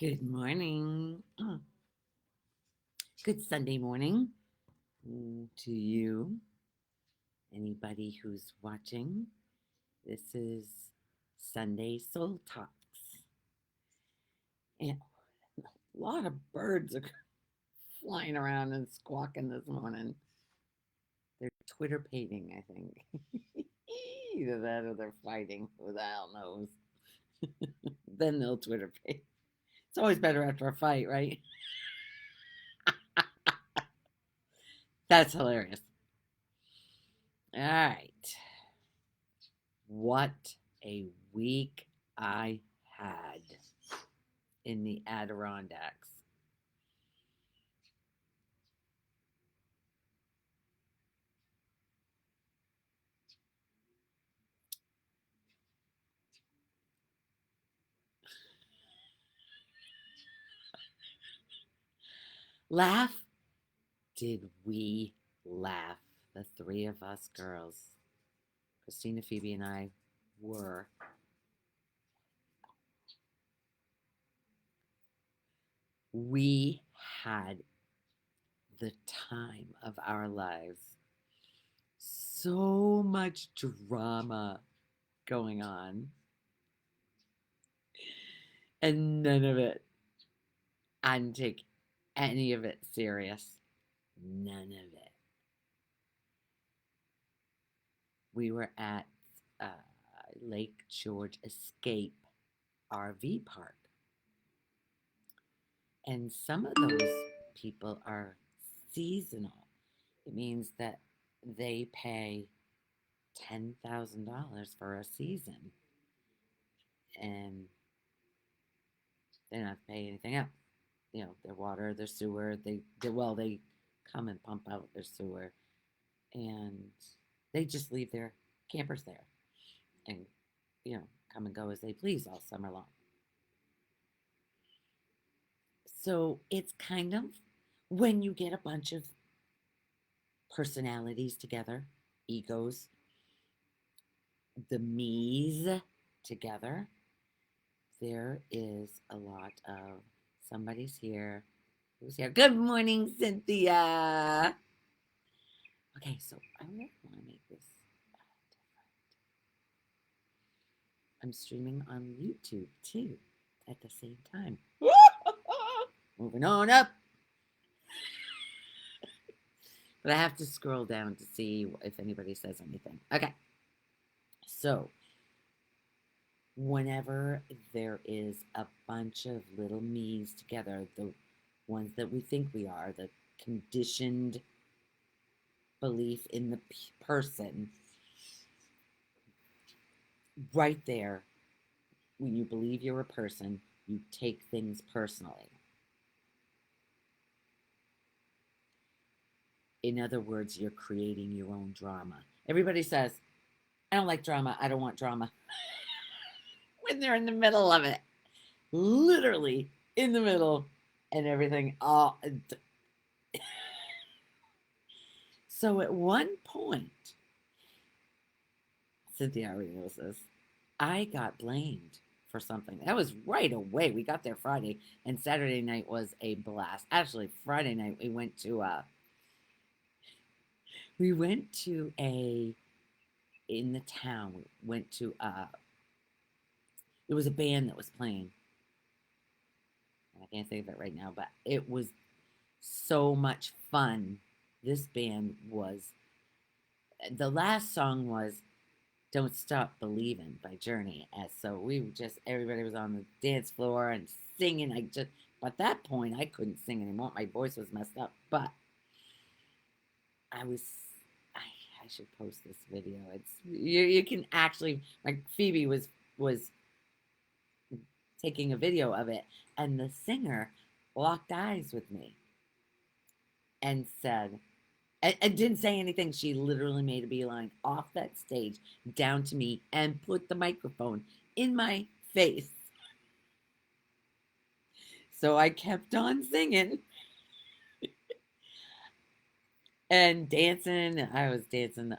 Good morning. Good Sunday morning to you, anybody who's watching. This is Sunday Soul Talks. And a lot of birds are flying around and squawking this morning. They're Twitter pating, I think. Either that or they're fighting. Who the hell knows? Then they'll Twitter pate. It's always better after a fight, right? That's hilarious. All right. What a week I had in the Adirondacks. Laugh? Did we laugh? The three of us girls, Christina, Phoebe, and I, were. We had the time of our lives. So much drama going on, and none of it. I didn't take any of it serious. None of it. We were at uh, Lake George Escape RV Park. And some of those people are seasonal. It means that they pay $10,000 for a season and they don't have to pay anything else. You know, their water, their sewer, they come and pump out their sewer and they just leave their campers there and, you know, come and go as they please all summer long. So it's kind of when you get a bunch of personalities together, egos, the me's together, there is a lot of somebody's here. Who's here? Good morning, Cynthia. Okay, so I really want to make this different. I'm streaming on YouTube too at the same time. Moving on up. But I have to scroll down to see if anybody says anything. Okay. So, whenever there is a bunch of little me's together, the ones that we think we are, the conditioned belief in the person, right there, when you believe you're a person, you take things personally. In other words, you're creating your own drama. Everybody says, I don't like drama. I don't want drama. When they're in the middle of it, literally in the middle, and everything. So at one point, Cynthia already knows this, I got blamed for something. That was right away. We got there Friday, and Saturday night was a blast. Actually, Friday night we went to a in the town. We went to it was a band that was playing. I can't think of it right now, but it was so much fun. This band was the last song was Don't Stop Believing by Journey. And so everybody was on the dance floor and singing. At that point, I couldn't sing anymore. My voice was messed up, but I was, I should post this video. You can actually, like Phoebe was taking a video of it and the singer locked eyes with me and said, and didn't say anything. She literally made a beeline off that stage down to me and put the microphone in my face. So I kept on singing and dancing. I was dancing.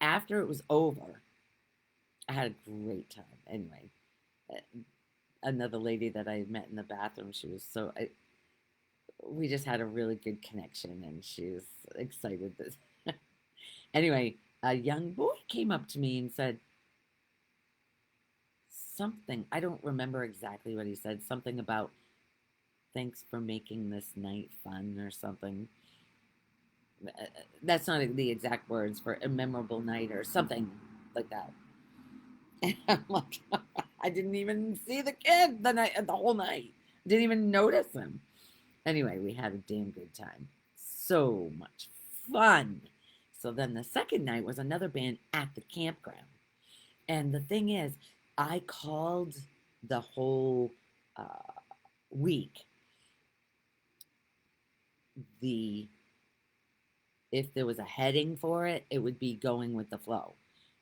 After it was over, I had a great time. Anyway, another lady that I met in the bathroom. She was we just had a really good connection, and she was excited. That anyway, a young boy came up to me and said something. I don't remember exactly what he said. Something about thanks for making this night fun or something. That's not the exact words for a memorable night or something like that. And I'm like, I didn't even see the kid the whole night. Didn't even notice him. Anyway, we had a damn good time. So much fun. So then the second night was another band at the campground. And the thing is, I called the whole week the if there was a heading for it, it would be going with the flow,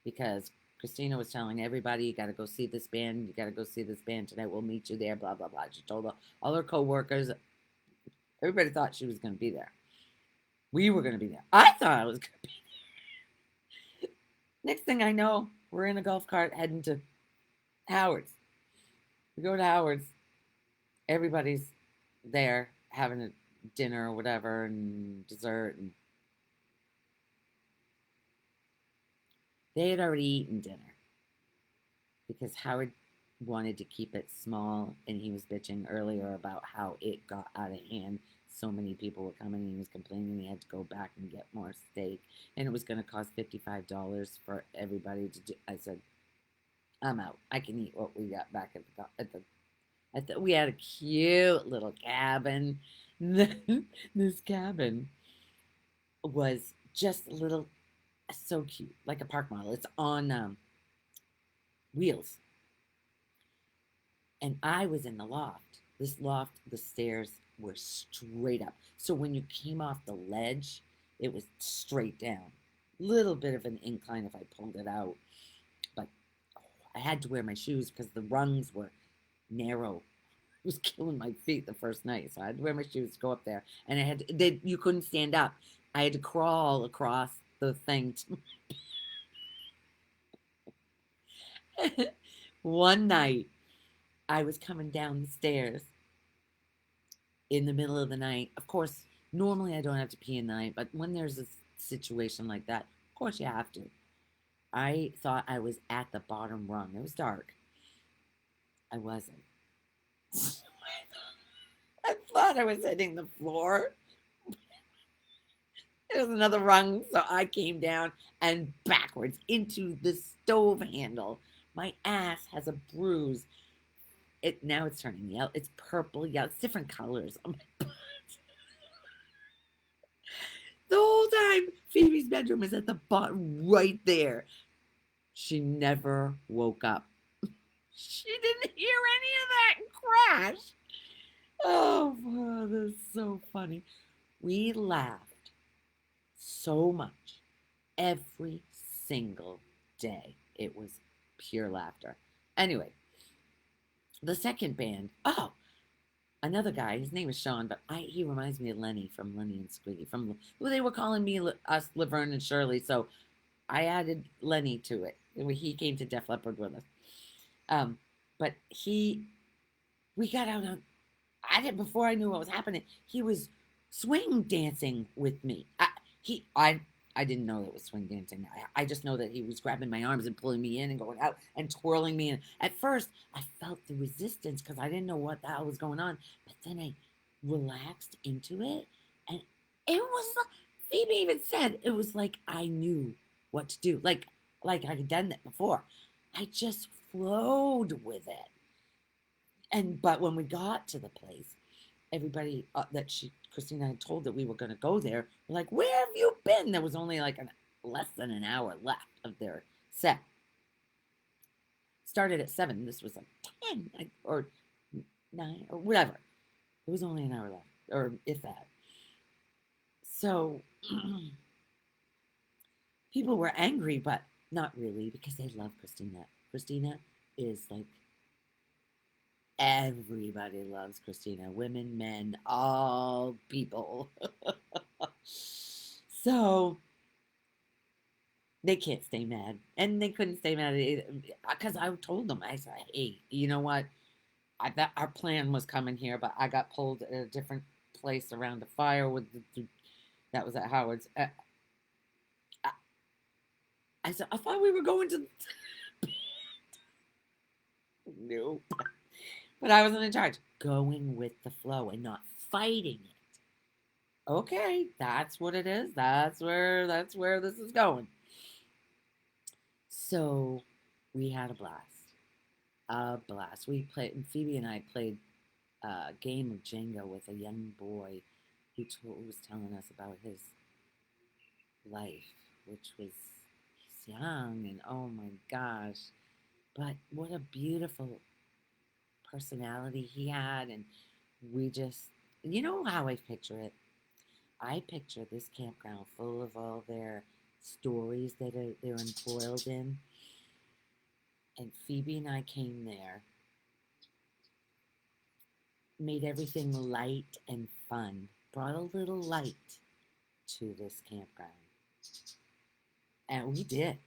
because Christina was telling everybody, "You got to go see this band. You got to go see this band tonight. We'll meet you there." Blah blah blah. She told all her coworkers. Everybody thought she was going to be there. We were going to be there. I thought I was going to be there. Next thing I know, we're in a golf cart heading to Howard's. We go to Howard's. Everybody's there having a dinner or whatever and dessert, and they had already eaten dinner because Howard wanted to keep it small, and he was bitching earlier about how it got out of hand. So many people were coming, and he was complaining he had to go back and get more steak, and it was going to cost $55 for everybody to do. I said, I'm out. I can eat what we got back we had a cute little cabin. This cabin was just a little, so cute, like a park model. It's on wheels. And I was in the loft. This loft, the stairs were straight up. So when you came off the ledge, it was straight down. Little bit of an incline if I pulled it out. But I had to wear my shoes because the rungs were narrow. It was killing my feet the first night. So I had to wear my shoes to go up there. And you couldn't stand up. I had to crawl across the thing. One night, I was coming down the stairs in the middle of the night. Of course, normally I don't have to pee in the night, but when there's a situation like that, of course you have to. I thought I was at the bottom rung. It was dark. I wasn't. I thought I was hitting the floor. There was another rung, so I came down and backwards into the stove handle. My ass has a bruise. Now it's turning yellow. It's purple, yellow. It's different colors on my butt. The whole time, Phoebe's bedroom is at the bottom, right there. She never woke up. She didn't hear any of that crash. Oh, that's so funny. We laughed so much every single day. It was pure laughter. Anyway, the second band, another guy, his name is Sean, but he reminds me of Lenny from Lenny and Squiggy. They were calling me us Laverne and Shirley, so I added Lenny to it. He came to Def Leppard with us. But we got out on, before I knew what was happening. He was swing dancing with me. I didn't know it was swing dancing. I just know that he was grabbing my arms and pulling me in and going out and twirling me. And at first, I felt the resistance because I didn't know what the hell was going on. But then I relaxed into it, and it was. Phoebe even said it was like I knew what to do, like I had done that before. I just flowed with it. But when we got to the place, everybody Christina had told that we were going to go there. We're like, where have you been? There was only like less than an hour left of their set. Started at 7. This was like 10 or 9 or whatever. It was only an hour left, or if that. So people were angry, but not really, because they love Christina. Christina is like, everybody loves Christina. Women, men, all people. So they can't stay mad. And they couldn't stay mad either. Because I told them, I said, hey, you know what? that our plan was coming here, but I got pulled at a different place around a fire with that was at Howard's. I, I said, I thought we were going to. Nope. But I wasn't in charge. Going with the flow and not fighting it. Okay, that's what it is. That's where this is going. So we had a blast. A blast. We played Phoebe and I played a game of Jenga with a young boy who was telling us about his life, which was he's young and oh my gosh, but what a beautiful personality he had, and we just you know how I picture it. I picture this campground full of all their stories that they're embroiled in, and Phoebe and I came there, made everything light and fun, brought a little light to this campground. And we did.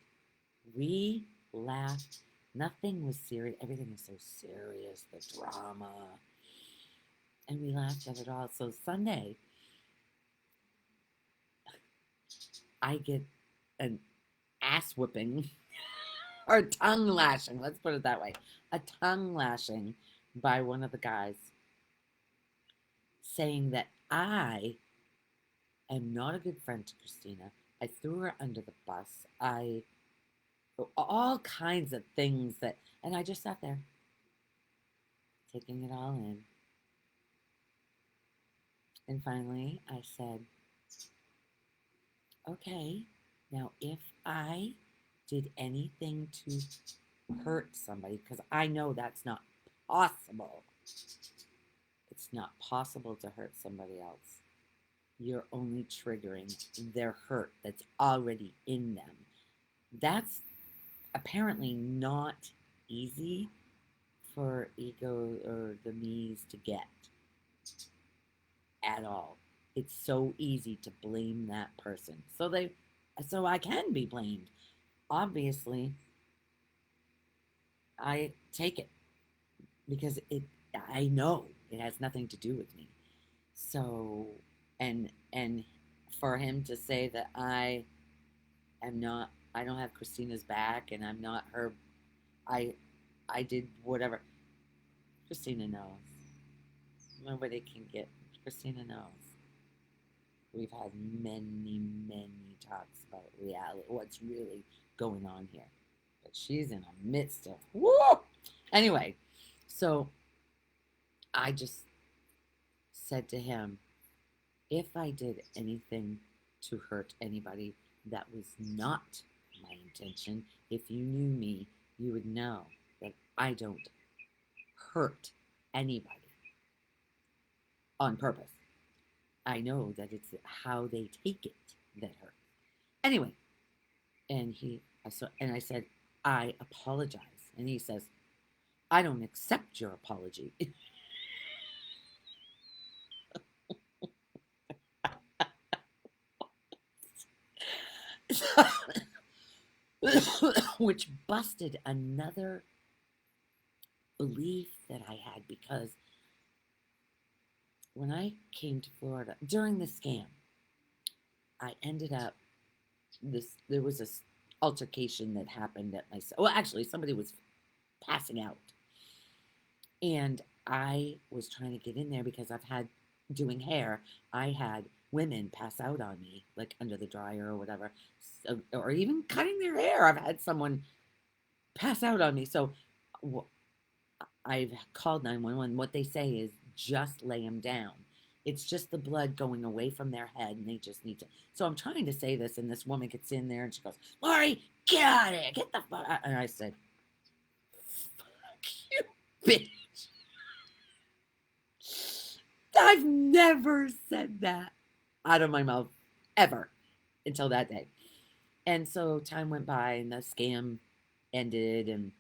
We laughed. Nothing was serious. Everything was so serious, the drama. And we laughed at it all. So Sunday, I get an ass whipping or tongue lashing. Let's put it that way. A tongue lashing by one of the guys saying that I am not a good friend to Christina. I threw her under the bus. I all kinds of things that, and I just sat there taking it all in. And finally, I said, okay, now if I did anything to hurt somebody, because I know that's not possible, it's not possible to hurt somebody else. You're only triggering their hurt that's already in them. That's apparently not easy for ego or the me's to get at all. It's so easy to blame that person. So I can be blamed. Obviously, I take it because I know it has nothing to do with me. So and for him to say that I don't have Christina's back and I'm not her I I did whatever. Christina knows. Nobody can get Christina knows. We've had many talks about reality, what's really going on here. But she's in the midst of whoa. Anyway, so I just said to him, if I did anything to hurt anybody, that was not my intention. If you knew me, you would know that I don't hurt anybody on purpose. I know that it's how they take it that hurts. Anyway, and I said, I apologize. And he says, I don't accept your apology. Which busted another belief that I had because when I came to Florida during the scam, I ended up there was this altercation that happened at my well actually somebody was passing out and I was trying to get in there because I've had doing hair I had women pass out on me like under the dryer or whatever so, or even cutting their hair I've had someone pass out on me so I've called 911 what they say is just lay them down it's just the blood going away from their head and they just need to so I'm trying to say this and this woman gets in there and she goes Lori get out of here get the fuck out and I said fuck you bitch I've never said that out of my mouth ever until that day. And so time went by and the scam ended and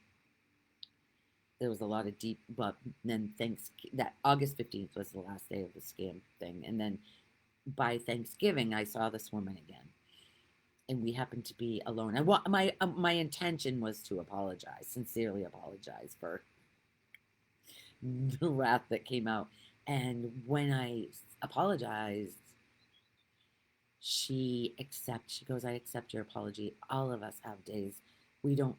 there was a lot of deep but then thanks that August 15th was the last day of the scam thing. And then by Thanksgiving I saw this woman again. And we happened to be alone. And my intention was to apologize, sincerely apologize for the wrath that came out. And when I apologized, she goes, I accept your apology. All of us have days we don't,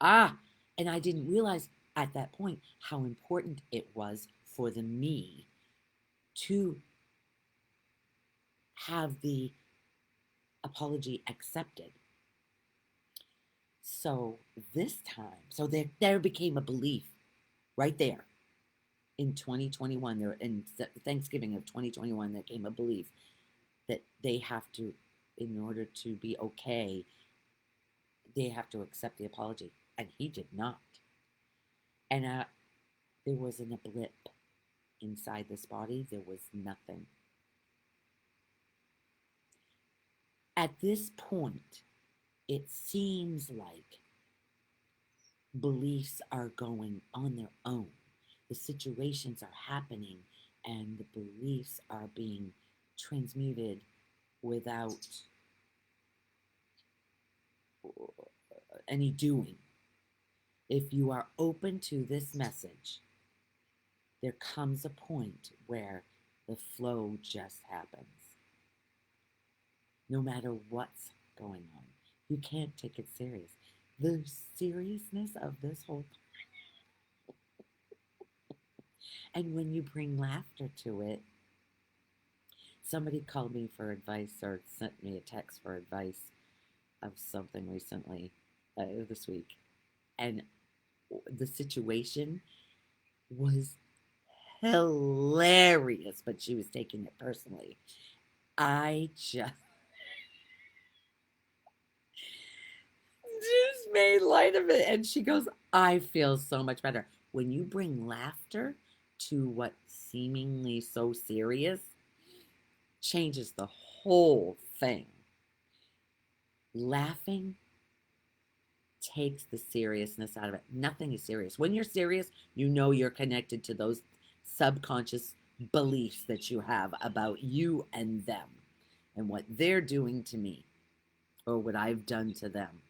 ah, and I didn't realize at that point how important it was for the me to have the apology accepted. So this time, so there became a belief right there in 2021, there in Thanksgiving of 2021, there came a belief that they have to, in order to be okay, they have to accept the apology, and he did not. And there wasn't a blip inside this body. There was nothing. At this point, it seems like beliefs are going on their own. The situations are happening, and the beliefs are being transmuted without any doing. If you are open to this message, there comes a point where the flow just happens. No matter what's going on, you can't take it serious. The seriousness of this whole, and when you bring laughter to it, somebody called me for advice or sent me a text for advice of something recently, this week, and the situation was hilarious, but she was taking it personally. I just made light of it, and she goes, I feel so much better. When you bring laughter to what seemingly so serious, changes the whole thing. Laughing takes the seriousness out of it. Nothing is serious. When you're serious, you know you're connected to those subconscious beliefs that you have about you and them and what they're doing to me or what I've done to them.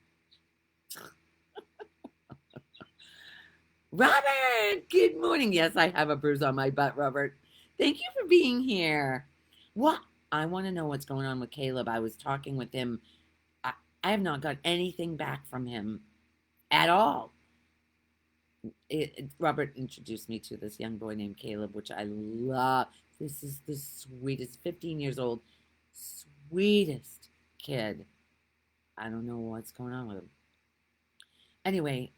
Robert, good morning. Yes, I have a bruise on my butt, Robert. Thank you for being here. What? I want to know what's going on with Caleb. I was talking with him. I have not got anything back from him at all. Robert introduced me to this young boy named Caleb, which I love. This is the sweetest, 15 years old, sweetest kid. I don't know what's going on with him. Anyway,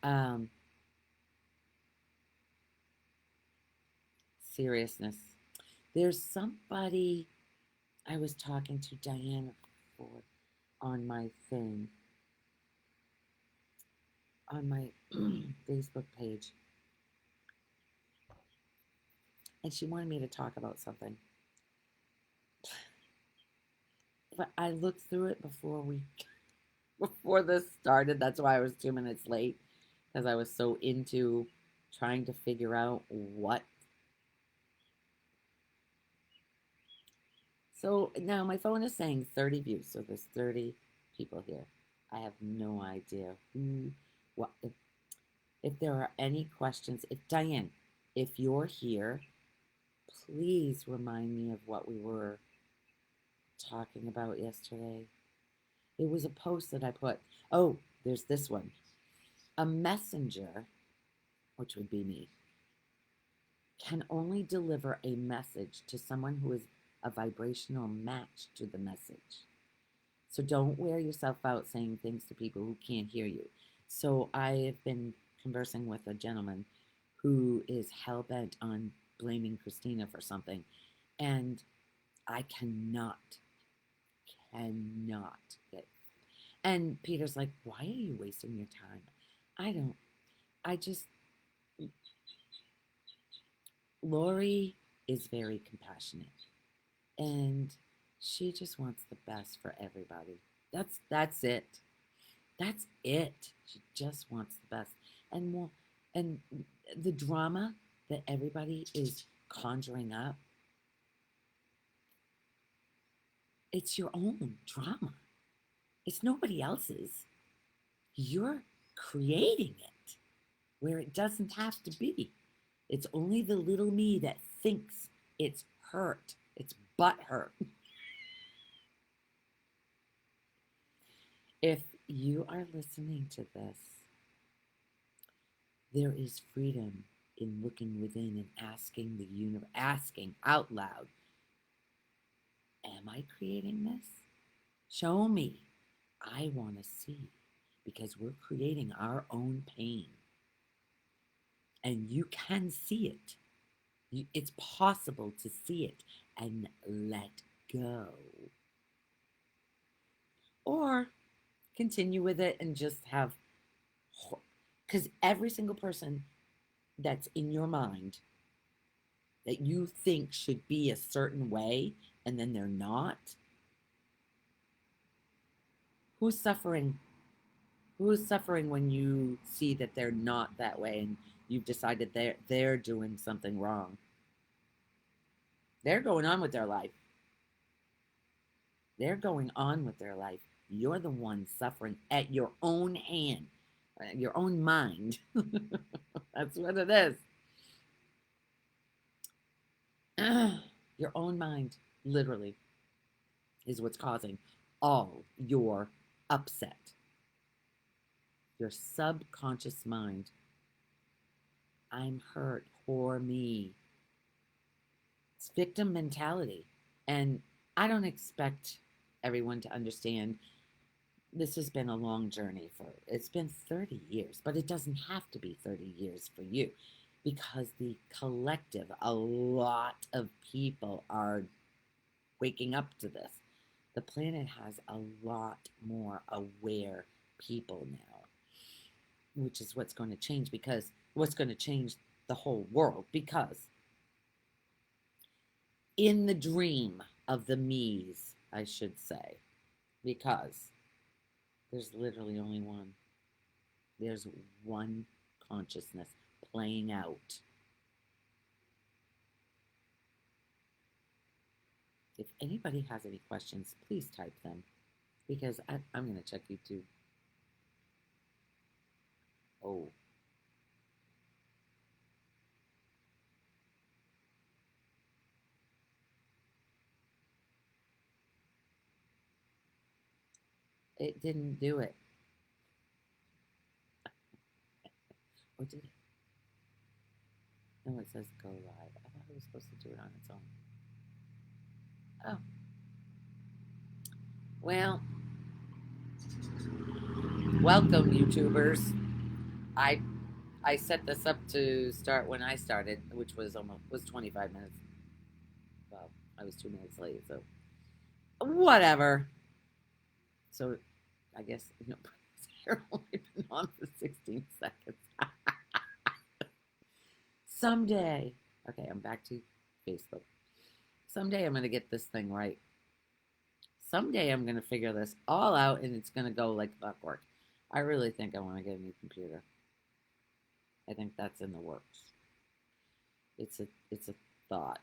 seriousness. There's somebody I was talking to Diana for on my thing, on my Facebook page. And she wanted me to talk about something. But I looked through it before this started. That's why I was 2 minutes late, because I was so into trying to figure out what. So now my phone is saying 30 views, so there's 30 people here. I have no idea who, what, if there are any questions. If Diane, if you're here, please remind me of what we were talking about yesterday. It was a post that I put. Oh, there's this one. A messenger, which would be me, can only deliver a message to someone who is a vibrational match to the message. So don't wear yourself out saying things to people who can't hear you. So I have been conversing with a gentleman who is hell-bent on blaming Christina for something. And I cannot get. And Peter's like, why are you wasting your time? I just, Lori is very compassionate, and she just wants the best for everybody. That's it. That's it. She just wants the best. And more, and the drama that everybody is conjuring up, it's your own drama. It's nobody else's. You're creating it where it doesn't have to be. It's only the little me that thinks it's hurt. It's butt hurt. If you are listening to this, there is freedom in looking within and asking the universe, asking out loud, am I creating this? Show me. I want to see, because we're creating our own pain. And you can see it. It's possible to see it and let go. Or continue with it and just have, because every single person that's in your mind that you think should be a certain way and then they're not, who's suffering? Who's suffering when you see that they're not that way and you've decided they're doing something wrong? They're going on with their life. They're going on with their life. You're the one suffering at your own hand, your own mind. That's what it is. Your own mind, literally, is what's causing all your upset. Your subconscious mind. I'm hurt, poor me. It's victim mentality. And I don't expect everyone to understand. This has been a long journey it's been 30 years, but it doesn't have to be 30 years for you, because the collective, a lot of people are waking up to this. The planet has a lot more aware people now, which is what's going to change, because what's going to change the whole world, because in the dream of the me's, I should say, because there's literally only one. There's one consciousness playing out. If anybody has any questions, please type them, because I'm going to check YouTube. Oh. It didn't do it. Or did it? No, it says go live. I thought it was supposed to do it on its own. Oh. Well, welcome, YouTubers. I I set this up to start when I started, which was 25 minutes. Well, I was 2 minutes late, so whatever. So I guess you're only been on for 16 seconds. Someday, okay, I'm back to Facebook. Someday I'm gonna get this thing right. Someday I'm gonna figure this all out, and it's gonna go like clockwork. I really think I want to get a new computer. I think that's in the works. It's a thought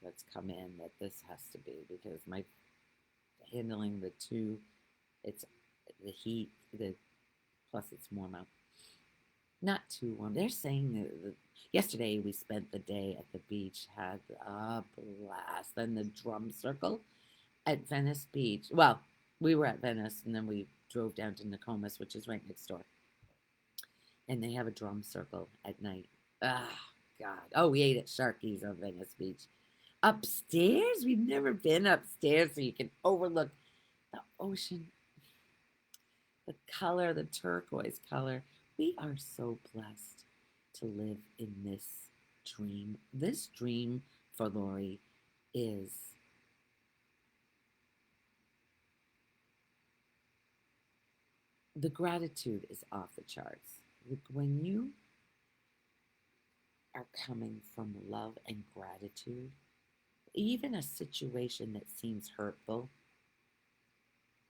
that's come in that this has to be, because my handling the two, it's the heat, the plus it's warm out. Not too warm. They're saying that yesterday we spent the day at the beach, had a blast. Then the drum circle at Venice Beach. Well, we were at Venice, and then we drove down to Nokomis, which is right next door. And they have a drum circle at night. Ah, God. Oh, we ate at Sharky's on Venice Beach. Upstairs? We've never been upstairs, so you can overlook the ocean, the color, the turquoise color. We are so blessed to live in this dream. This dream for Lori is the gratitude is off the charts. When you are coming from love and gratitude, even a situation that seems hurtful,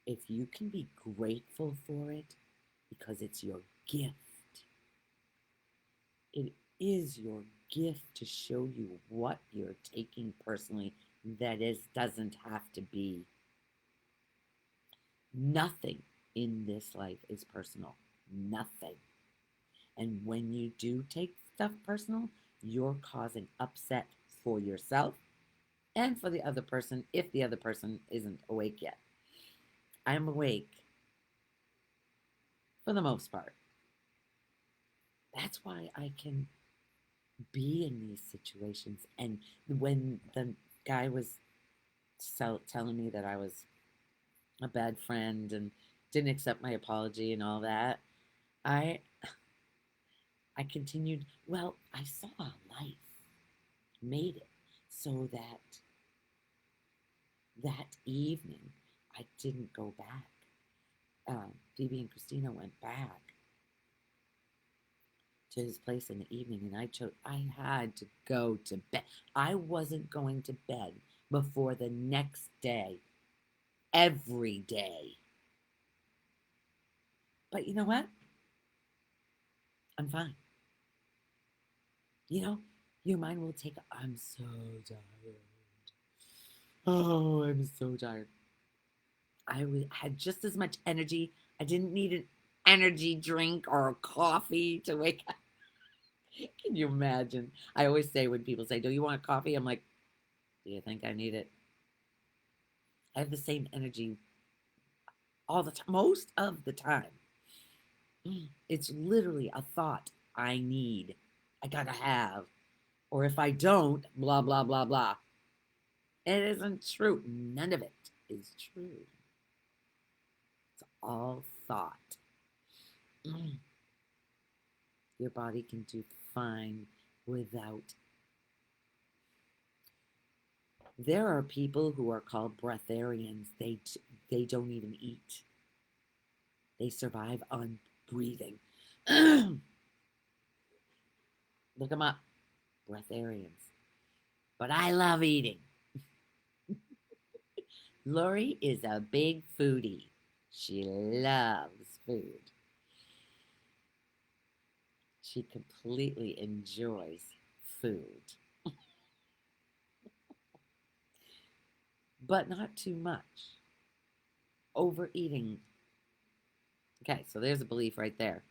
if you can be grateful for it because it's your gift, it is your gift to show you what you're taking personally. That is, doesn't have to be. Nothing in this life is personal. Nothing. And when you do take stuff personal, you're causing upset for yourself and for the other person if the other person isn't awake yet. I'm awake for the most part. That's why I can be in these situations. And when the guy was telling me that I was a bad friend and didn't accept my apology and all that, I I continued. Well, I saw life made it so that that evening I didn't go back. Phoebe and Christina went back to his place in the evening, and I had to go to bed. I wasn't going to bed before the next day, every day. But you know what? I'm fine. You know, your mind will take, I'm so tired. Oh, I'm so tired. Had just as much energy. I didn't need an energy drink or a coffee to wake up. Can you imagine? I always say when people say, "Do you want coffee?" I'm like, "Do you think I need it?" I have the same energy all the time, most of the time. It's literally a thought I need, I gotta have, or if I don't, blah, blah, blah, blah. It isn't true. None of it is true. It's all thought. Your body can do fine without. There are people who are called breatharians. They don't even eat. They survive on breathing. Look them up. Breatharians. But I love eating. Lori is a big foodie. She loves food. She completely enjoys food. But not too much. Overeating. Okay, so there's a belief right there.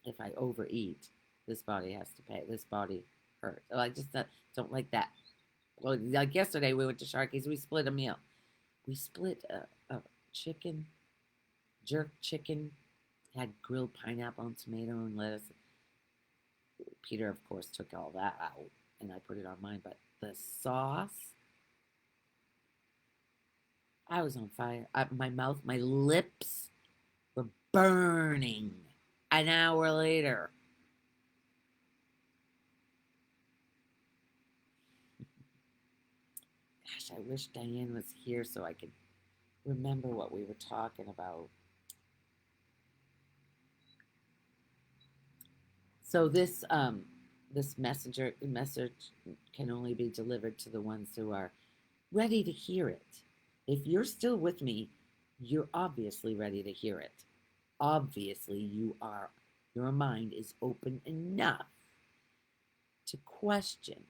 If I overeat, this body has to pay. This body hurts. So I just don't like that. Well, like yesterday, we went to Sharky's. We split a meal. We split a chicken, jerk chicken, had grilled pineapple and tomato and lettuce. Peter, of course, took all that out, and I put it on mine. But the sauce, I was on fire. My mouth, my lips were burning an hour later. Gosh, I wish Diane was here so I could remember what we were talking about. So this message can only be delivered to the ones who are ready to hear it. If you're still with me, you're obviously ready to hear it. Obviously, you are. Your mind is open enough to question,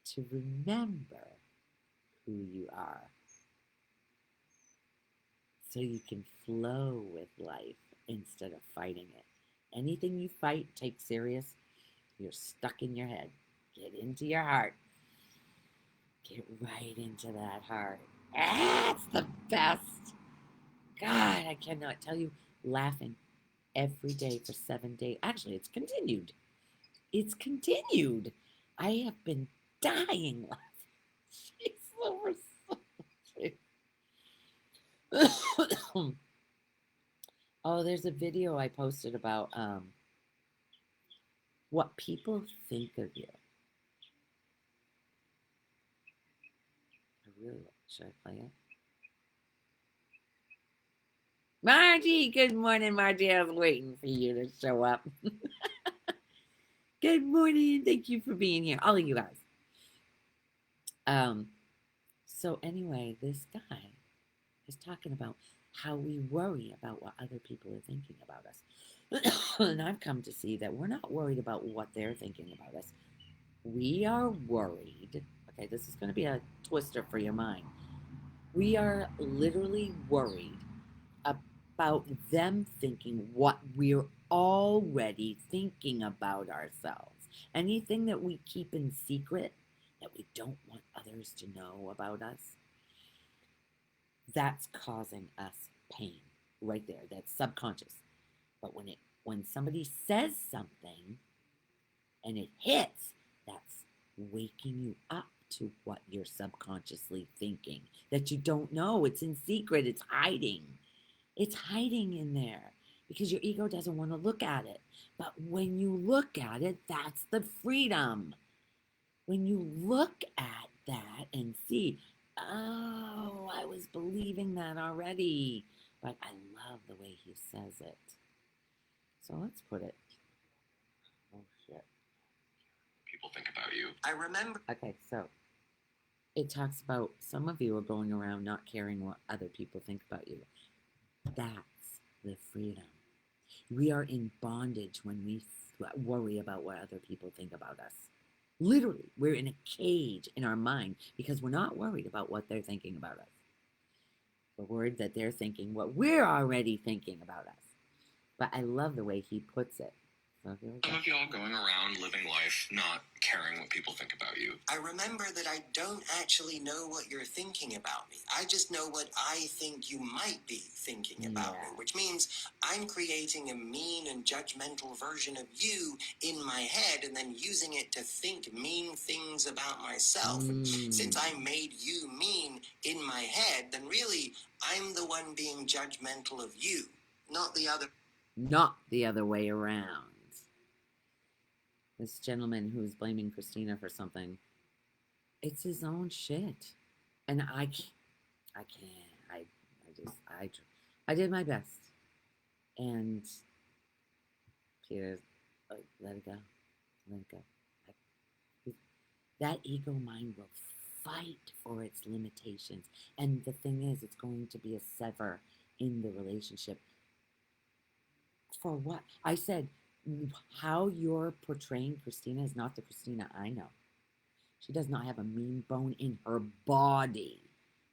to remember who you are, so you can flow with life instead of fighting it. Anything you fight, take serious, you're stuck in your head. Get into your heart. Get right into that heart. That's the best. God, I cannot tell you, laughing every day for 7 days. Actually, it's continued. It's continued. I have been dying laughing. She's so Oh, there's a video I posted about what people think of you. Should I play it? Margie, good morning, Margie. I was waiting for you to show up. Good morning. Thank you for being here, all of you guys. So anyway, this guy is talking about how we worry about what other people are thinking about us. And I've come to see that we're not worried about what they're thinking about us. We are worried. Okay, this is going to be a twister for your mind. We are literally worried about them thinking what we're already thinking about ourselves. Anything that we keep in secret that we don't want others to know about us, that's causing us pain right there. That's subconscious. But when somebody says something and it hits, that's waking you up to what you're subconsciously thinking that you don't know. It's in secret, it's hiding. It's hiding in there because your ego doesn't want to look at it. But when you look at it, that's the freedom. When you look at that and see, oh, I was believing that already. But I love the way he says it. So let's put it. Oh, shit. People think about you. I remember. Okay, so it talks about some of you are going around not caring what other people think about you. That's the freedom. We are in bondage when we worry about what other people think about us. Literally, we're in a cage in our mind because we're not worried about what they're thinking about us. We're worried that they're thinking what we're already thinking about us. But I love the way he puts it. So some of y'all going around living life not caring what people think about you. I remember that I don't actually know what you're thinking about me. I just know what I think you might be thinking about me, which means I'm creating a mean and judgmental version of you in my head and then using it to think mean things about myself. And since I made you mean in my head, then really I'm the one being judgmental of you, not the other. Not the other way around. This gentleman who's blaming Christina for something, it's his own shit. And I did my best. And Peter's like, let it go. Let it go. That ego mind will fight for its limitations. And the thing is, it's going to be a sever in the relationship. For what? I said, how you're portraying Christina is not the Christina I know. She does not have a mean bone in her body.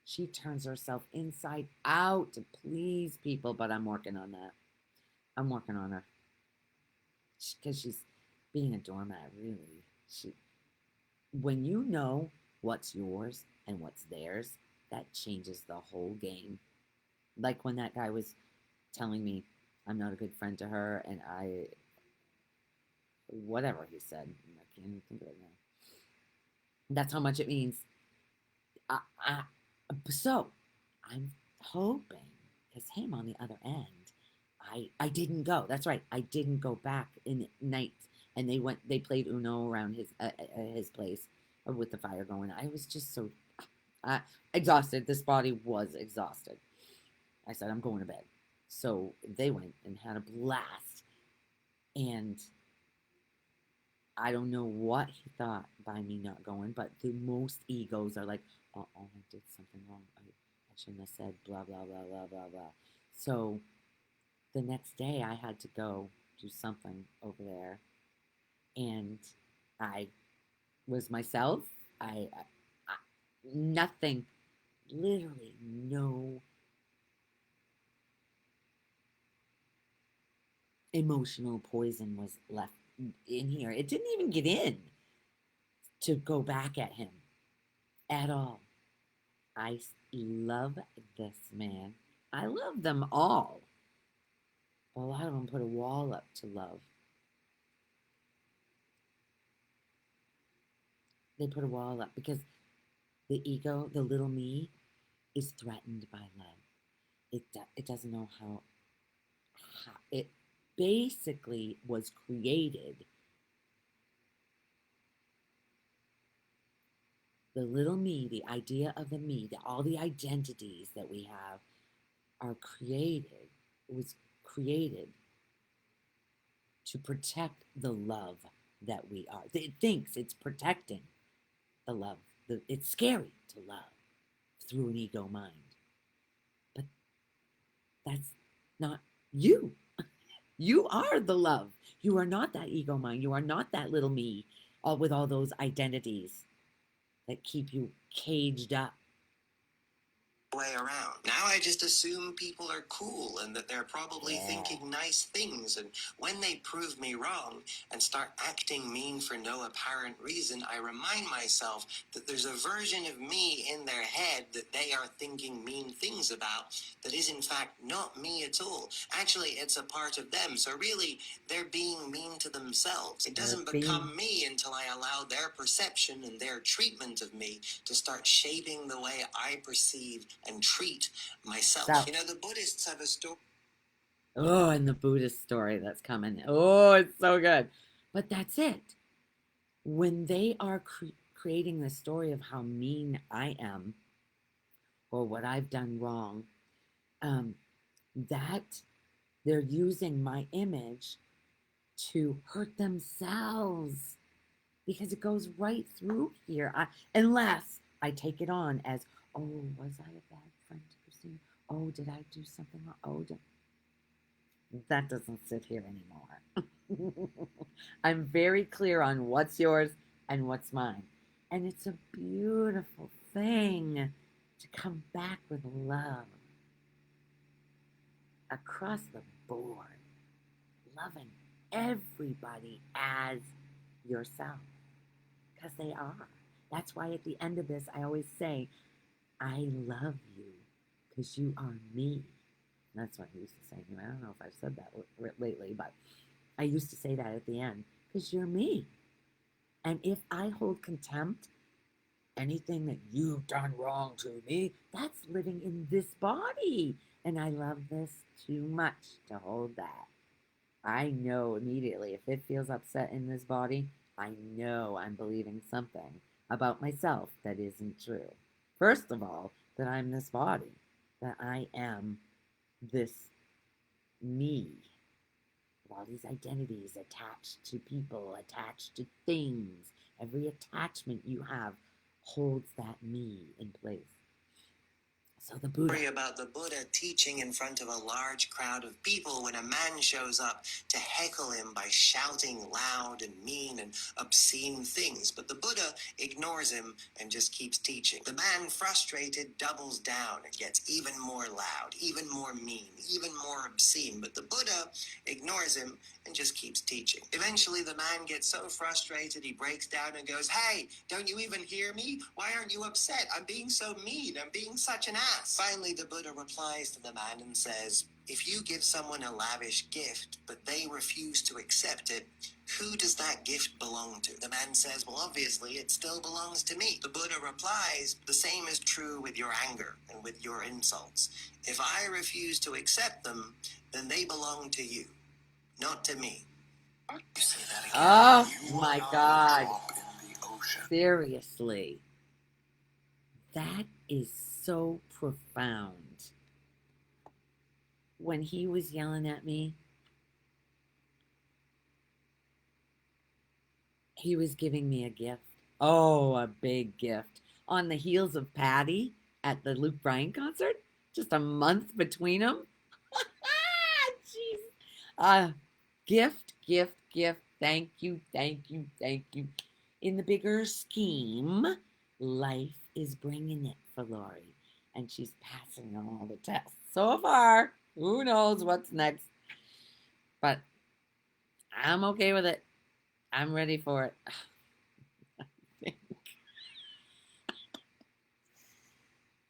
She turns herself inside out to please people, but I'm working on that. I'm working on her. Because she's being a doormat, really. When you know what's yours and what's theirs, that changes the whole game. Like when that guy was telling me I'm not a good friend to her, and whatever he said, I can't even think of it now. That's how much it means. So I'm hoping, because him on the other end, I didn't go. That's right, I didn't go back in night, and they played Uno around his place with the fire going. I was just so exhausted. This body was exhausted. I said, I'm going to bed. So they went and had a blast. And I don't know what he thought by me not going, but the most egos are like, oh, I did something wrong. I shouldn't have said blah, blah, blah, blah, blah, blah. So the next day I had to go do something over there. And I was myself. Nothing, literally no emotional poison was left in here. It didn't even get in to go back at him at all. I love this man. I love them all. But a lot of them put a wall up to love. They put a wall up because the ego, the little me, is threatened by love. It doesn't know how it basically was created. The little me, the idea of the me, all the identities that we have are created. It was created to protect the love that we are. It thinks it's protecting the love. It's scary to love through an ego mind. But that's not you. You are the love. You are not that ego mind. You are not that little me with all those identities that keep you caged up. way around. Now I just assume people are cool and that they're probably thinking nice things, and when they prove me wrong and start acting mean for no apparent reason, I remind myself that there's a version of me in their head that they are thinking mean things about that is in fact not me at all. Actually, it's a part of them. So really, they're being mean to themselves. It doesn't become me until I allow their perception and their treatment of me to start shaping the way I perceive and treat myself. So, You know, the Buddhists have a story. oh, and the Buddhist story that's coming. Oh, it's so good. But that's it. When they are creating the story of how mean I am or what I've done wrong, that they're using my image to hurt themselves because it goes right through here. Unless I take it on as, oh, was I a bad friend to Christine? Oh, did I do something wrong? Oh, that doesn't sit here anymore. I'm very clear on what's yours and what's mine. And it's a beautiful thing to come back with love across the board, loving everybody as yourself, because they are. That's why at the end of this, I always say, I love you because you are me. That's what I used to say. I don't know if I've said that lately, but I used to say that at the end because you're me. And if I hold contempt, anything that you've done wrong to me, that's living in this body. And I love this too much to hold that. I know immediately if it feels upset in this body, I know I'm believing something about myself that isn't true. First of all, that I'm this body, that I am this me, all these identities attached to people, attached to things. Every attachment you have holds that me in place. So the Buddha. Story about the Buddha teaching in front of a large crowd of people when a man shows up to heckle him by shouting loud and mean and obscene things. But the Buddha ignores him and just keeps teaching. The man, frustrated, doubles down and gets even more loud, even more mean, even more obscene. But the Buddha ignores him and just keeps teaching. Eventually, the man gets so frustrated he breaks down and goes, "Hey, don't you even hear me? Why aren't you upset? I'm being so mean. I'm being such an ass." Finally, the Buddha replies to the man and says, "If you give someone a lavish gift, but they refuse to accept it, who does that gift belong to?" The man says, "Well, obviously, it still belongs to me." The Buddha replies, "The same is true with your anger and with your insults. If I refuse to accept them, then they belong to you, not to me." Oh my God. Seriously. That is so profound. When he was yelling at me, he was giving me a gift. Oh, a big gift. On the heels of Patty at the Luke Bryan concert, just a month between them. Jeez. Gift, gift, gift. Thank you, thank you, thank you. In the bigger scheme, life is bringing it for Lori, and she's passing all the tests. So far, who knows what's next? But I'm okay with it. I'm ready for it.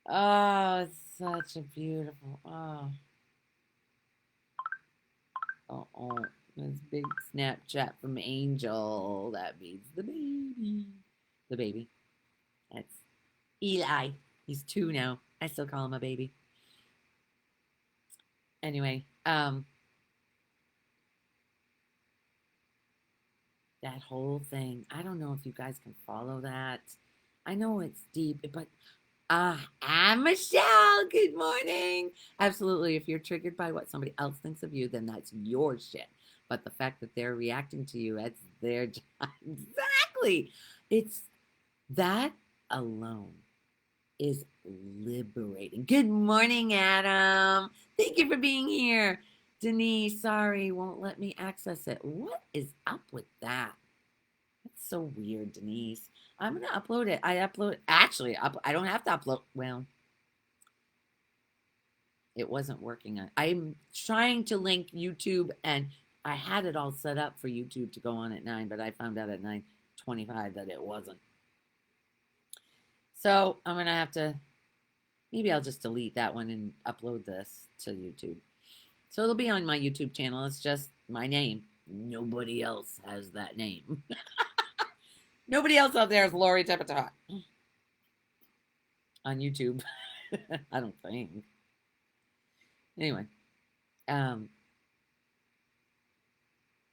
Oh, it's such a beautiful. Oh, this big Snapchat from Angel. That means the baby. The baby. That's Eli. He's 2 now. I still call him a baby. Anyway, that whole thing. I don't know if you guys can follow that. I know it's deep, but I'm Michelle. Good morning. Absolutely. If you're triggered by what somebody else thinks of you, then that's your shit. But the fact that they're reacting to you, it's their job. Exactly. It's that alone is liberating. Good morning, Adam. Thank you for being here. Denise, sorry, won't let me access it. What is up with that? That's so weird, Denise. I'm gonna upload it. I don't have to upload. Well, It wasn't working. I'm trying to link YouTube, and I had it all set up for YouTube to go on at 9, but I found out at 9:25 that it wasn't. So I'm gonna have to, maybe I'll just delete that one and upload this to YouTube. So it'll be on my YouTube channel. It's just my name. Nobody else has that name. Nobody else out there is Lori Tepetot on YouTube. I don't think. Anyway,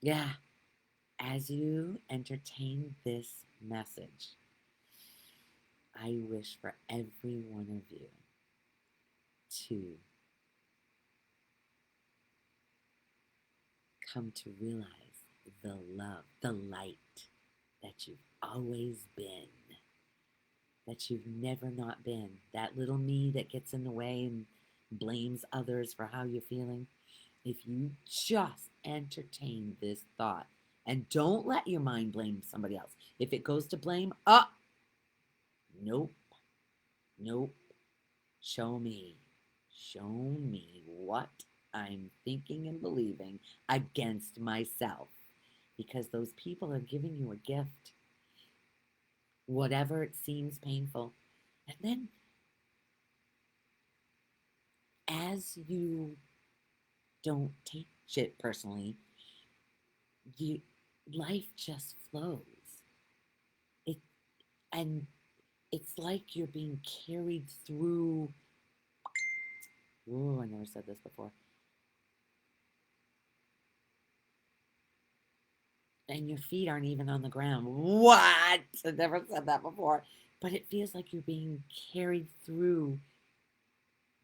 yeah. As you entertain this message, I wish for every one of you to come to realize the love, the light that you've always been, that you've never not been. That little me that gets in the way and blames others for how you're feeling. If you just entertain this thought and don't let your mind blame somebody else. If it goes to blame, nope, nope. Show me what I'm thinking and believing against myself. Because those people are giving you a gift, whatever it seems painful. And then as you don't take shit personally, life just flows. And it's like you're being carried through. Oh, I never said this before. And your feet aren't even on the ground. What? I never said that before. But it feels like you're being carried through,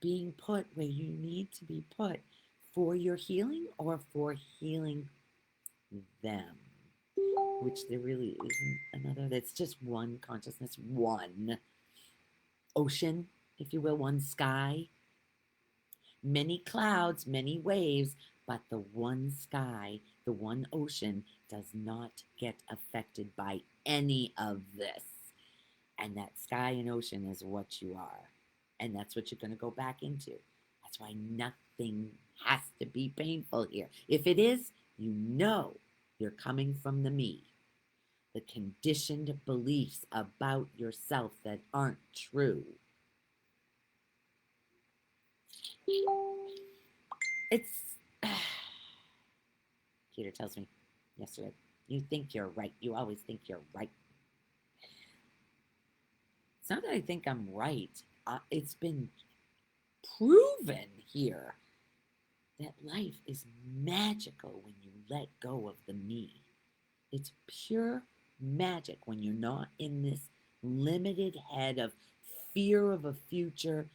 being put where you need to be put for your healing or for healing them. Which there really isn't another. That's just one consciousness, one ocean, if you will, one sky. Many clouds, many waves, but the one sky, the one ocean does not get affected by any of this. And that sky and ocean is what you are. And that's what you're going to go back into. That's why nothing has to be painful here. If it is, you know you're coming from the me. The conditioned beliefs about yourself that aren't true. It's Peter tells me yesterday, you think you're right. You always think you're right. It's not that I think I'm right. It's been proven here that life is magical when you let go of the me. It's pure magic when you're not in this limited head of fear of a future,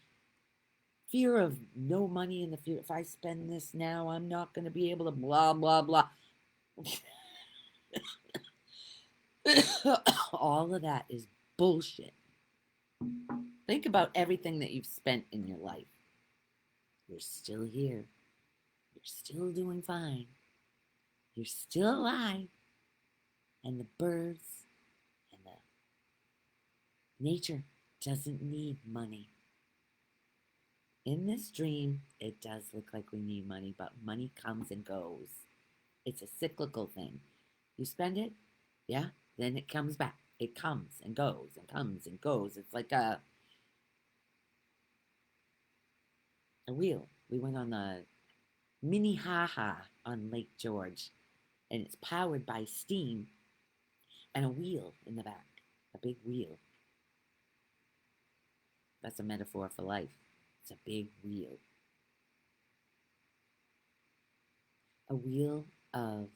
fear of no money in the future. If I spend this now, I'm not going to be able to blah, blah, blah. All of that is bullshit. Think about everything that you've spent in your life. You're still here. You're still doing fine. You're still alive. And the birds and the nature doesn't need money. In this dream, it does look like we need money, but money comes and goes. It's a cyclical thing. You spend it, yeah, then it comes back. It comes and goes and comes and goes. It's like a wheel. We went on the Minnehaha on Lake George, and it's powered by steam and a wheel in the back, a big wheel. That's a metaphor for life. It's a big wheel. A wheel of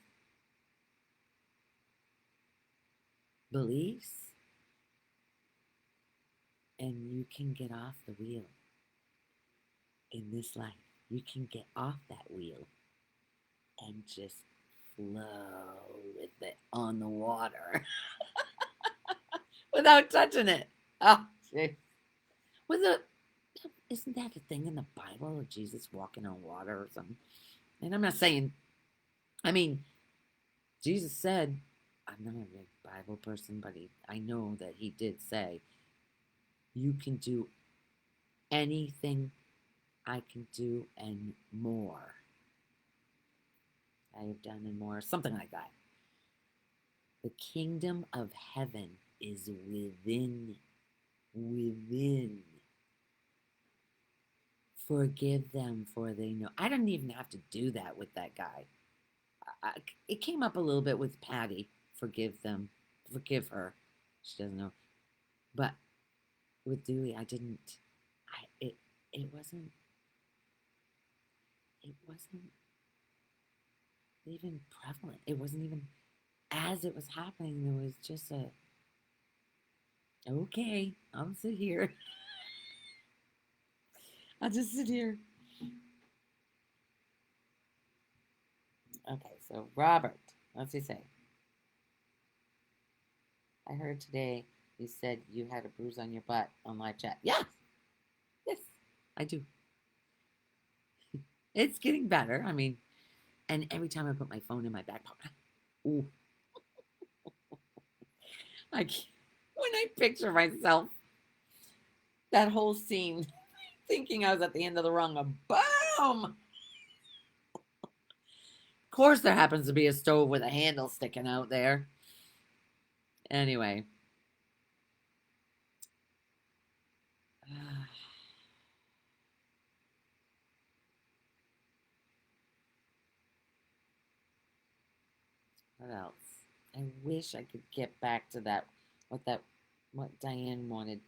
beliefs, and you can get off the wheel in this life. You can get off that wheel and just flow with it on the water without touching it. Oh, geez. Isn't that a thing in the Bible of Jesus walking on water or something? And I'm not saying, I mean, Jesus said, I'm not a big Bible person, but I know that he did say, you can do anything I can do and more. I have done and more, something like that. The kingdom of heaven is within. Within. Forgive them, for they know. I didn't even have to do that with that guy. It came up a little bit with Patty. Forgive them. Forgive her. She doesn't know. But with Dewey, I didn't. It wasn't. It wasn't even prevalent. It wasn't even as it was happening. There was just a okay. I'll sit here. I'll just sit here. Okay, so Robert, what's he say? I heard today you said you had a bruise on your butt on live chat. Yes, yes, I do. It's getting better. I mean, and every time I put my phone in my back pocket, ooh, I can't, when I picture myself, that whole scene, thinking I was at the end of the rung, boom! Of course, there happens to be a stove with a handle sticking out there. Anyway. What else? I wish I could get back to that. What Diane wanted.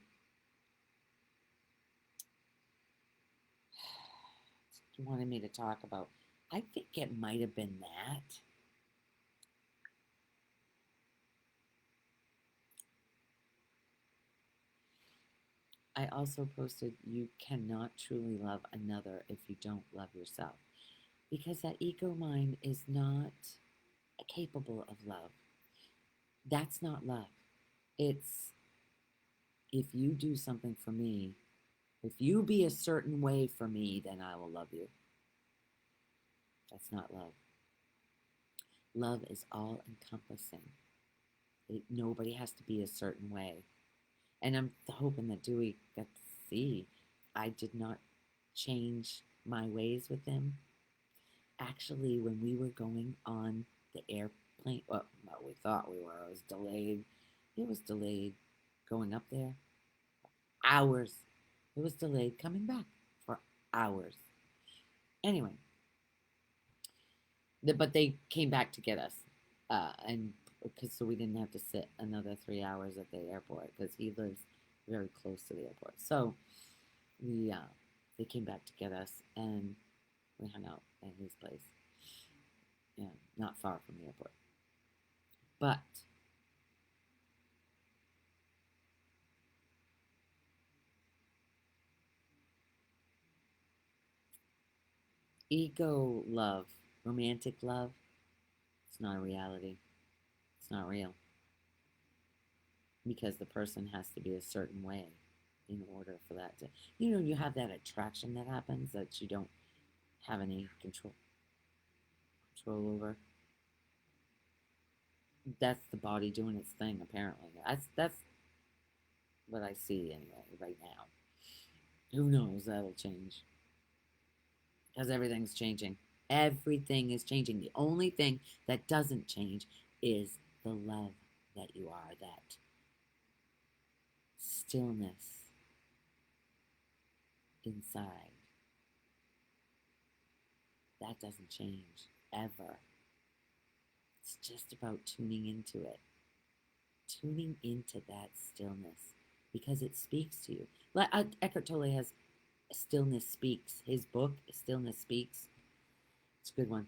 Wanted me to talk about. I think it might have been that. I also posted, you cannot truly love another if you don't love yourself. Because that ego mind is not capable of love. That's not love. It's if you do something for me, if you be a certain way for me, then I will love you. That's not love. Love is all encompassing. Nobody has to be a certain way. And I'm hoping that Dewey got to see I did not change my ways with him. Actually, when we were going on the airplane, well, we thought we were, it was delayed. It was delayed going up there. Hours. It was delayed coming back for hours. Anyway, but they came back to get us, and because so we didn't have to sit another 3 hours at the airport because he lives very close to the airport. So we they came back to get us, and we hung out at his place. Yeah, not far from the airport, but ego love, romantic love, it's not a reality. It's not real because the person has to be a certain way in order for that to, you have that attraction that happens that you don't have any control over. That's the body doing its thing, apparently. That's what I see anyway right now. Who knows? That'll change because everything's changing. Everything is changing. The only thing that doesn't change is the love that you are, that stillness inside. That doesn't change ever. It's just about tuning into it, tuning into that stillness because it speaks to you. Eckhart Tolle has Stillness Speaks. His book, Stillness Speaks. It's a good one.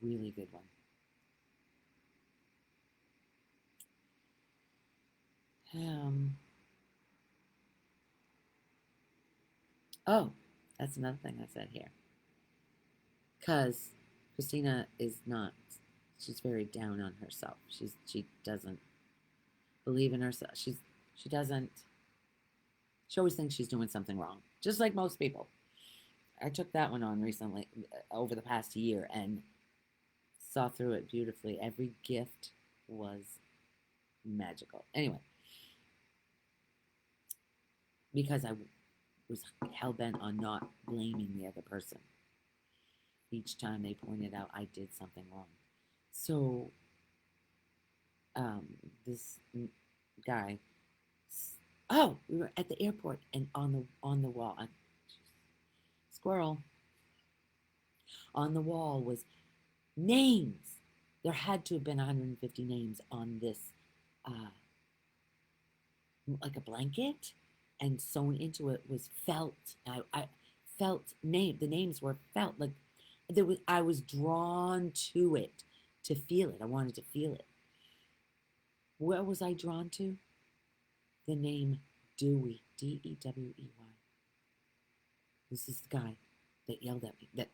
Really good one. Oh, that's another thing I said here. Because Christina is not, she's very down on herself. She doesn't believe in herself. She doesn't, she always thinks she's doing something wrong, just like most people. I took that one on recently, over the past year, and saw through it beautifully. Every gift was magical. Anyway, because was hell-bent on not blaming the other person. Each time they pointed out I did something wrong. So this guy, oh, we were at the airport, and on the wall, squirrel, on the wall was names. There had to have been 150 names on this, like a blanket, and sewn into it was felt. I felt name. The names were felt. Like there was. I was drawn to it, to feel it. I wanted to feel it. Where was I drawn to? The name Dewey. Dewey. This is the guy that yelled at me. That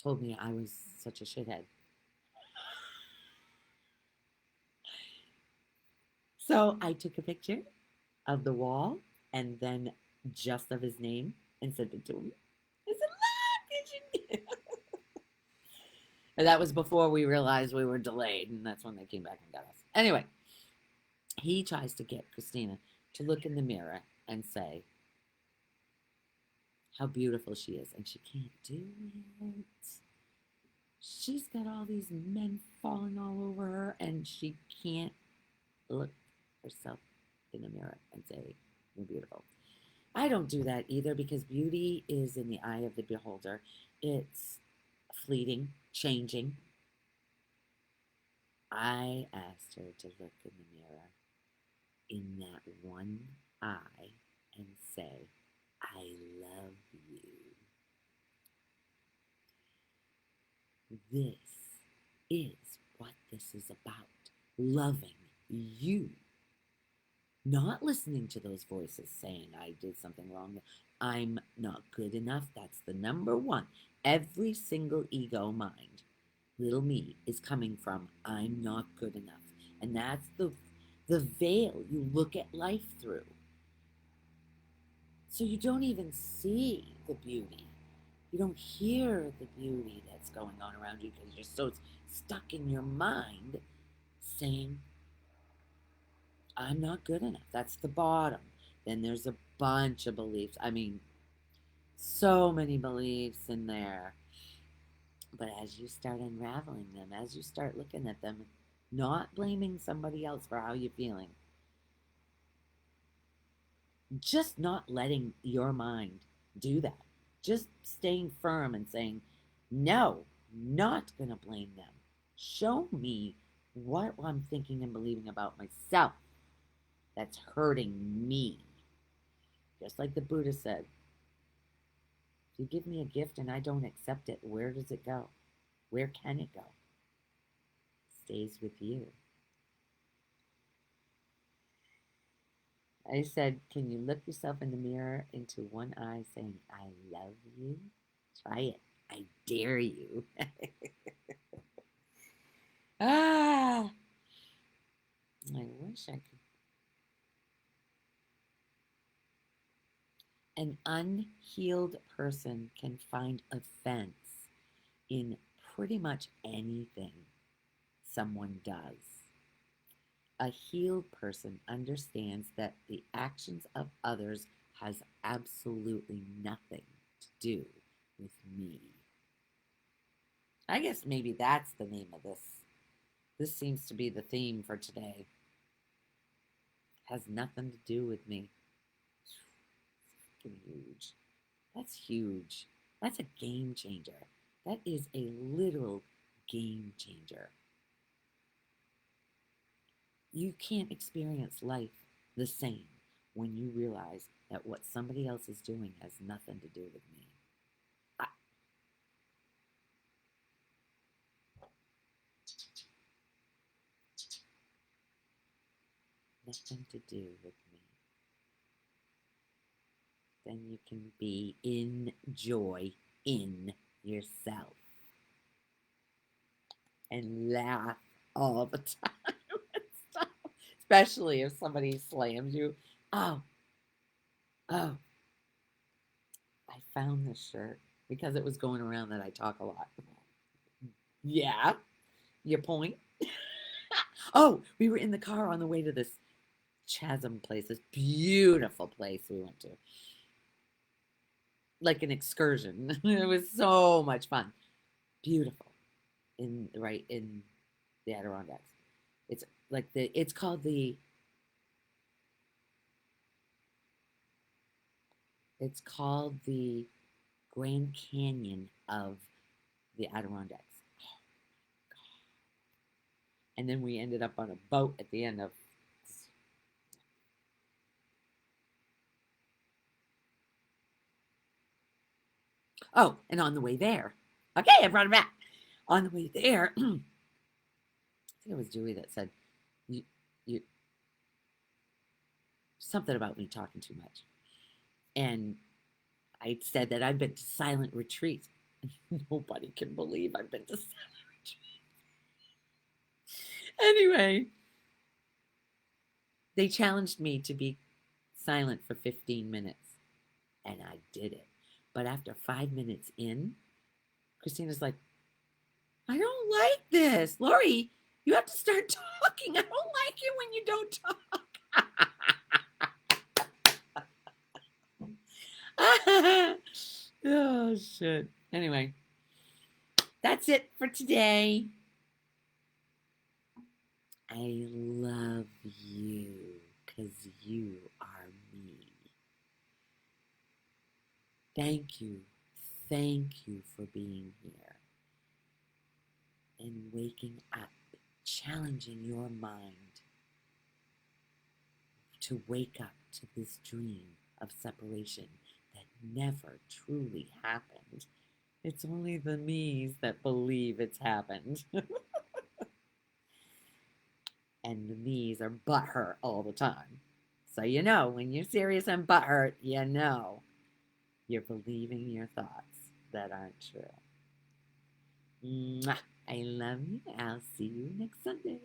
told me I was such a shithead. So I took a picture of the wall and then just of his name and sent it to him. I said, look, and that was before we realized we were delayed, and that's when they came back and got us. Anyway, he tries to get Christina to look in the mirror and say how beautiful she is, and she can't do it. She's got all these men falling all over her, and she can't look herself in the mirror and say, you're beautiful. I don't do that either, because beauty is in the eye of the beholder. It's fleeting, changing. I asked her to look in the mirror in that one eye and say, I love you. This is what this is about. Loving you. Not listening to those voices saying I did something wrong. I'm not good enough. That's the number one. Every single ego mind, little me, is coming from I'm not good enough. And that's the veil you look at life through. So you don't even see the beauty. You don't hear the beauty that's going on around you because you're so stuck in your mind saying, I'm not good enough. That's the bottom. Then there's a bunch of beliefs. I mean, so many beliefs in there. But as you start unraveling them, as you start looking at them, not blaming somebody else for how you're feeling, just not letting your mind do that. Just staying firm and saying, no, not going to blame them. Show me what I'm thinking and believing about myself that's hurting me. Just like the Buddha said, if you give me a gift and I don't accept it, where does it go? Where can it go? It stays with you. I said, can you look yourself in the mirror into one eye saying, I love you? Try it. I dare you. I wish I could. An unhealed person can find offense in pretty much anything someone does. A healed person understands that the actions of others has absolutely nothing to do with me. I guess maybe that's the name of this. This seems to be the theme for today. Has nothing to do with me. It's huge. That's huge. That's a game changer. That is a literal game changer. You can't experience life the same when you realize that what somebody else is doing has nothing to do with me. Nothing to do with me. Then you can be in joy in yourself and laugh all the time. Especially if somebody slams you. Oh, I found this shirt because it was going around that I talk a lot. Yeah, your point. Oh, we were in the car on the way to this Chasm place, this beautiful place we went to. like an excursion. It was so much fun. Beautiful in the Adirondacks. It's like it's called the Grand Canyon of the Adirondacks. And then we ended up on a boat at the end of. Oh, and on the way there, okay, I brought it back. On the way there, I think it was Dewey that said, "You, you, something about me talking too much," and I said that I've been to silent retreat. Nobody can believe I've been to silent retreat. Anyway, they challenged me to be silent for 15 minutes, and I did it. But after 5 minutes in, Christina's like, I don't like this. Lori, you have to start talking. I don't like it when you don't talk. Oh, shit. Anyway, that's it for today. I love you because you are me. Thank you. Thank you for being here and waking up, challenging your mind to wake up to this dream of separation that never truly happened. It's only the me's that believe it's happened. And the me's are butthurt all the time. So you know, when you're serious and butthurt, you know you're believing your thoughts that aren't true. Mwah. I love you. I'll see you next Sunday.